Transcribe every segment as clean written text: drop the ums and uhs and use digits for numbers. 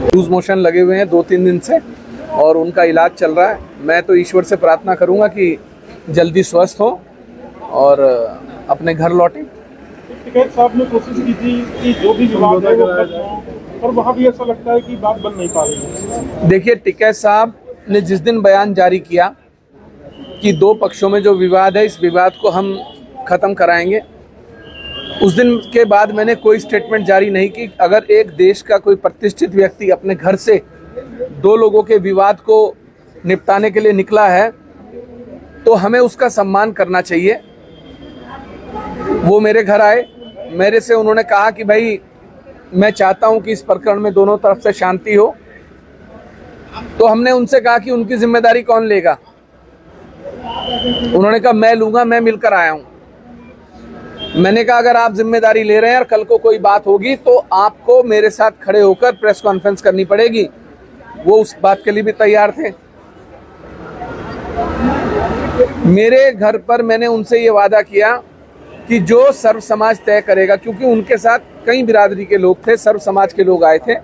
Loose motion लगे हुए हैं 2-3 दिन से और उनका इलाज चल रहा है। मैं तो ईश्वर से प्रार्थना करूंगा कि जल्दी स्वस्थ हो और अपने घर लौटें। टिकैत साहब ने कोशिश की थी कि जो भी विवाद है वो खत्म हो, और वहाँ भी ऐसा लगता है कि बात बन नहीं पा रही है। देखिए, टिकैत साहब ने जिस दिन बयान जारी किया कि दो पक्षों में जो विवाद है इस विवाद को हम ख़त्म कराएंगे, उस दिन के बाद मैंने कोई स्टेटमेंट जारी नहीं की। अगर एक देश का कोई प्रतिष्ठित व्यक्ति अपने घर से दो लोगों के विवाद को निपटाने के लिए निकला है तो हमें उसका सम्मान करना चाहिए। वो मेरे घर आए, मेरे से उन्होंने कहा कि भाई मैं चाहता हूं कि इस प्रकरण में दोनों तरफ से शांति हो। तो हमने उनसे कहा कि उनकी जिम्मेदारी कौन लेगा। उन्होंने कहा मैं लूंगा, मैं मिलकर आया हूं। मैंने कहा अगर आप जिम्मेदारी ले रहे हैं और कल को कोई बात होगी तो आपको मेरे साथ खड़े होकर प्रेस कॉन्फ्रेंस करनी पड़ेगी। वो उस बात के लिए भी तैयार थे। मेरे घर पर मैंने उनसे ये वादा किया कि जो सर्व समाज तय करेगा, क्योंकि उनके साथ कई बिरादरी के लोग थे, सर्व समाज के लोग आए थे,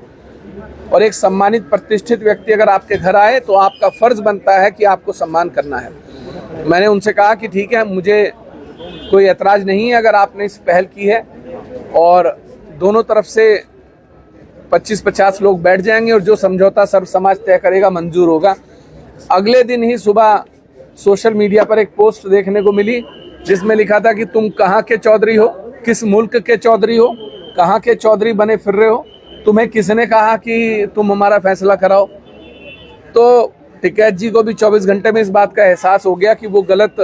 और एक सम्मानित प्रतिष्ठित व्यक्ति अगर आपके घर आए तो आपका फर्ज बनता है कि आपको सम्मान करना है। मैंने उनसे कहा कि ठीक है, मुझे कोई ऐतराज नहीं है अगर आपने इस पहल की है और दोनों तरफ से 25-50 लोग बैठ जाएंगे और जो समझौता सर्व समाज तय करेगा मंजूर होगा। अगले दिन ही सुबह सोशल मीडिया पर एक पोस्ट देखने को मिली जिसमें लिखा था कि तुम कहाँ के चौधरी हो, किस मुल्क के चौधरी हो, कहाँ के चौधरी बने फिर रहे हो, तुम्हें किसने कहा कि तुम हमारा फैसला कराओ। तो टिकैत जी को भी 24 घंटे में इस बात का एहसास हो गया कि वो गलत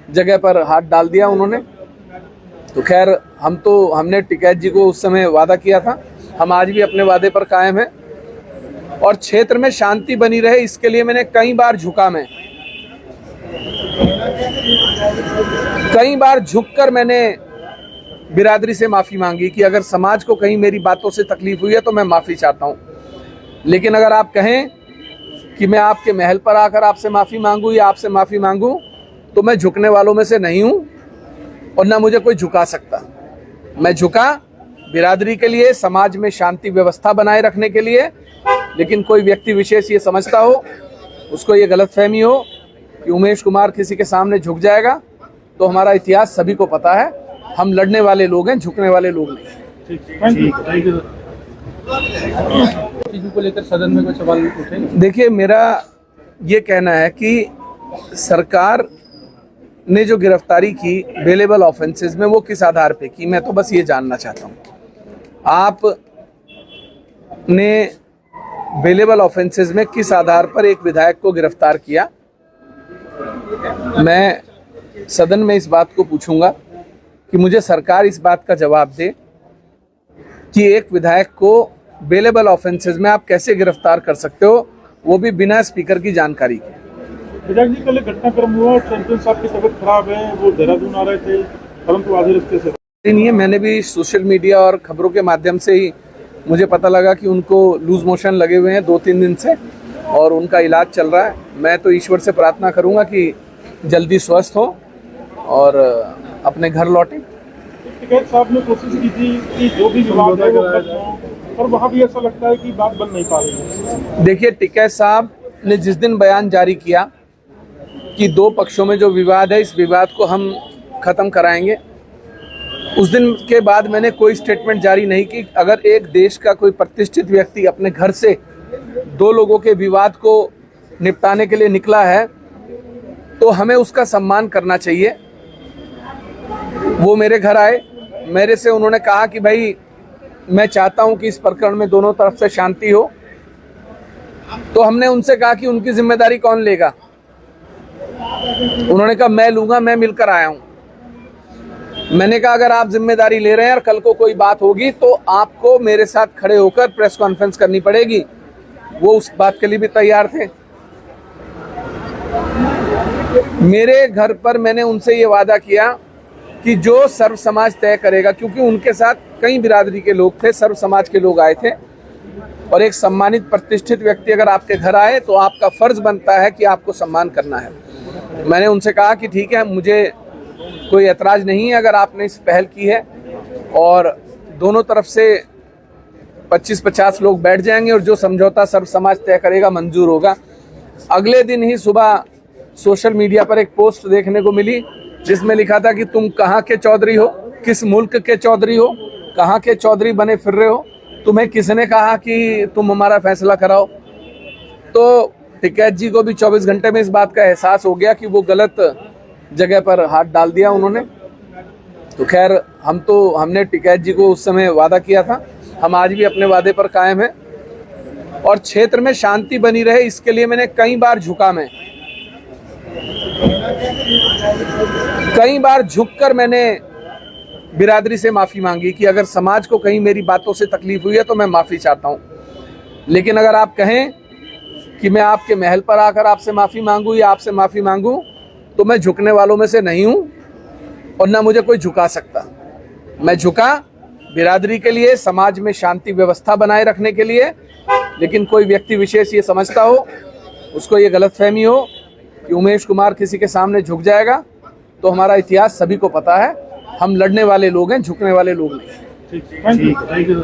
जगह पर हाथ डाल दिया उन्होंने। तो खैर, हमने टिकैत जी को उस समय वादा किया था, हम आज भी अपने वादे पर कायम हैं और क्षेत्र में शांति बनी रहे इसके लिए मैंने कई बार झुककर मैंने बिरादरी से माफ़ी मांगी कि अगर समाज को कहीं मेरी बातों से तकलीफ हुई है तो मैं माफ़ी चाहता हूँ। लेकिन अगर आप कहें कि मैं आपके महल पर आकर आपसे माफ़ी मांगूँ या आपसे माफ़ी मांगूँ तो मैं झुकने वालों में से नहीं हूँ और ना मुझे कोई झुका सकता। मैं झुका बिरादरी के लिए, समाज में शांति व्यवस्था बनाए रखने के लिए। लेकिन कोई व्यक्ति विशेष ये समझता हो, उसको ये गलतफहमी हो कि उमेश कुमार किसी के सामने झुक जाएगा, तो हमारा इतिहास सभी को पता है। हम लड़ने वाले लोग हैं, झुकने वाले लोग नहीं। चीजों को लेकर सदन में कोई सवाल उठे? देखिए, मेरा ये कहना है कि सरकार ने जो गिरफ्तारी की बेलेबल ऑफेंसेस में, वो किस आधार पे की, मैं तो बस ये जानना चाहता हूँ। आप ने बेलेबल ऑफेंसेस में किस आधार पर एक विधायक को गिरफ्तार किया? मैं सदन में इस बात को पूछूंगा कि मुझे सरकार इस बात का जवाब दे कि एक विधायक को बेलेबल ऑफेंसेस में आप कैसे गिरफ्तार कर सकते हो, वो भी बिना स्पीकर की जानकारी के। विधायक जी, कल एक घटनाक्रम हुआ, चैंपियन साहब की तबीयत खराब है, वो देहरादून आ रहे थे परंतु आधे रास्ते से नहीं है। मैंने भी सोशल मीडिया और खबरों के माध्यम से ही मुझे पता लगा कि उनको लूज मोशन लगे हुए हैं 2-3 दिन से और उनका इलाज चल रहा है। मैं तो ईश्वर से प्रार्थना करूंगा कि जल्दी स्वस्थ हो और अपने घर लौटें। टिकैत साहब ने कोशिश की थी कि जो भी विवाद है वो खत्म हो, और वहाँ भी ऐसा लगता है कि बात बन नहीं पा रही है। देखिए, टिकैत साहब ने जिस दिन बयान जारी किया कि दो पक्षों में जो विवाद है इस विवाद को हम ख़त्म कराएंगे, उस दिन के बाद मैंने कोई स्टेटमेंट जारी नहीं की। अगर एक देश का कोई प्रतिष्ठित व्यक्ति अपने घर से दो लोगों के विवाद को निपटाने के लिए निकला है तो हमें उसका सम्मान करना चाहिए। वो मेरे घर आए, मेरे से उन्होंने कहा कि भाई मैं चाहता हूं कि इस प्रकरण में दोनों तरफ से शांति हो। तो हमने उनसे कहा कि उनकी जिम्मेदारी कौन लेगा। उन्होंने कहा मैं लूंगा, मैं मिलकर आया हूं। मैंने कहा अगर आप जिम्मेदारी ले रहे हैं और कल को कोई बात होगी तो आपको मेरे साथ खड़े होकर प्रेस कॉन्फ्रेंस करनी पड़ेगी। वो उस बात के लिए भी तैयार थे। मेरे घर पर मैंने उनसे ये वादा किया कि जो सर्व समाज तय करेगा, क्योंकि उनके साथ कई बिरादरी के लोग थे, सर्व समाज के लोग आए थे, और एक सम्मानित प्रतिष्ठित व्यक्ति अगर आपके घर आए तो आपका फर्ज बनता है कि आपको सम्मान करना है। मैंने उनसे कहा कि ठीक है, मुझे कोई ऐतराज नहीं है अगर आपने इस पहल की है और दोनों तरफ से 25-50 लोग बैठ जाएंगे और जो समझौता सर्व समाज तय करेगा मंजूर होगा। अगले दिन ही सुबह सोशल मीडिया पर एक पोस्ट देखने को मिली जिसमें लिखा था कि तुम कहाँ के चौधरी हो, किस मुल्क के चौधरी हो, कहाँ के चौधरी बने फिर रहे हो, तुम्हें किसने कहा कि तुम हमारा फैसला कराओ। तो टिकैत जी को भी 24 घंटे में इस बात का एहसास हो गया कि वो गलत जगह पर हाथ डाल दिया उन्होंने। तो खैर हमने टिकैत जी को उस समय वादा किया था, हम आज भी अपने वादे पर कायम हैं और क्षेत्र में शांति बनी रहे इसके लिए मैंने कई बार झुककर मैंने बिरादरी से माफ़ी मांगी कि अगर समाज को कहीं मेरी बातों से तकलीफ हुई है तो मैं माफ़ी चाहता हूँ। लेकिन अगर आप कहें कि मैं आपके महल पर आकर आपसे माफ़ी मांगूँ या आपसे माफ़ी मांगूँ तो मैं झुकने वालों में से नहीं हूँ और ना मुझे कोई झुका सकता। मैं झुका बिरादरी के लिए, समाज में शांति व्यवस्था बनाए रखने के लिए। लेकिन कोई व्यक्ति विशेष ये समझता हो, उसको ये गलतफहमी हो कि उमेश कुमार किसी के सामने झुक जाएगा, तो हमारा इतिहास सभी को पता है। हम लड़ने वाले लोग हैं, झुकने वाले लोग नहीं। ठीक, थैंक यू।